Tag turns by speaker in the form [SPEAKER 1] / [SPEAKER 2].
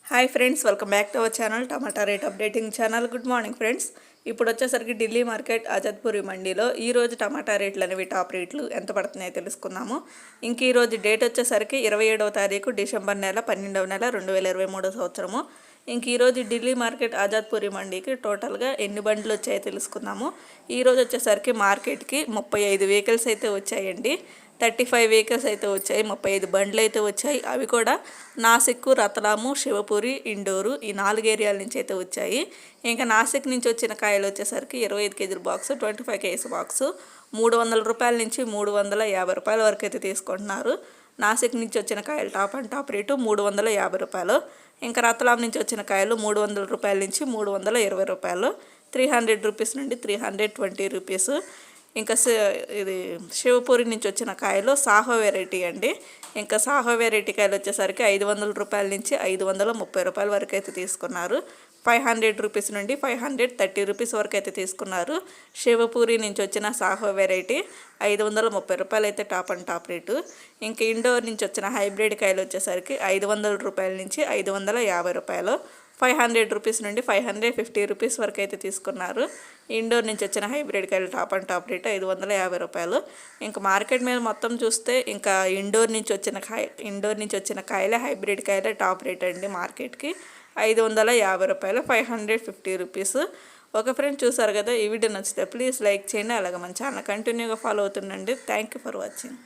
[SPEAKER 1] Hi friends, welcome back to our channel tomato rate updating channel. Good morning friends. ఇప్పుడు వచ్చేసరికి Delhi market ఆజాద్పూరి మండీలో ఈరోజు టమాటా రేట్లు అనేవి టాప్ రేట్లు ఎంత పడుతున్నాయో తెలుసుకుందాము. ఇంక ఈరోజు డేట్ వచ్చేసరికి 27వ తారీఖు డిసెంబర్ నెల 12వ నెల 2023 సంవత్సరము. ఇంక ఈరోజు ఢిల్లీ మార్కెట్ ఆజాద్పూరి మండీకి టోటల్గా ఎన్ని బండ్లు వచ్చాయో తెలుసుకుందాము. ఈరోజు వచ్చేసరికి మార్కెట్కి 35 వెహికల్స్ అయితే వచ్చాయండి. 35 వెహికల్స్ అయితే వచ్చాయి, 35 బండ్లు అయితే వచ్చాయి. అవి కూడా నాసిక్, రతలాము, శివపురి, ఇండోరు ఈ 4 ఏరియాల నుంచి అయితే వచ్చాయి. ఇంకా నాసిక్ నుంచి వచ్చిన కాయలు వచ్చేసరికి 25 కేజీల బాక్సు, 25 కేజీ బాక్సు 300 రూపాయల నుంచి 350 రూపాయల వరకు అయితే తీసుకుంటున్నారు. నాసిక్ నుంచి వచ్చిన కాయలు టాప్ రేటు 350 రూపాయలు. ఇంకా రతలాం నుంచి వచ్చిన కాయలు 300 రూపాయల నుంచి 320 రూపాయలు, 300 రూపీస్ నుండి 320 రూపీస్. ఇంకా ఇది శివపూరి నుంచి వచ్చిన కాయలు సాహో వెరైటీ అండి. ఇంకా సాహో వెరైటీ కాయలు వచ్చేసరికి 500 రూపాయల నుంచి 530 రూపాయల వరకు అయితే తీసుకున్నారు. 500 రూపీస్ నుండి 530 రూపీస్ వరకు అయితే తీసుకున్నారు. శివపూరి నుంచి వచ్చిన సాహో వెరైటీ 530 రూపాయలు అయితే టాప్ రేటు. ఇంకా ఇండోర్ నుంచి వచ్చిన హైబ్రిడ్ కాయలు వచ్చేసరికి 500 రూపాయల నుంచి 550 రూపాయలు, 500 రూపీస్ నుండి 550 రూపీస్ వరకు అయితే తీసుకున్నారు. ఇండోర్ నుంచి వచ్చిన హైబ్రిడ్ కాయలు టాప్ రేట్ 550 రూపాయలు. ఇంకా మార్కెట్ మీద మొత్తం చూస్తే ఇంకా ఇండోర్ నుంచి వచ్చిన కాయలే హైబ్రిడ్ కాయలే టాప్ రేట్ అండి. మార్కెట్కి 550 రూపాయలు, 550 రూపీస్. ఒక ఫ్రెండ్ చూసారు కదా, ఈ వీడియో నచ్చితే ప్లీజ్ లైక్ చేయండి. అలాగే మన ఛానల్ కంటిన్యూగా ఫాలో అవుతుండండి. Thank you for watching.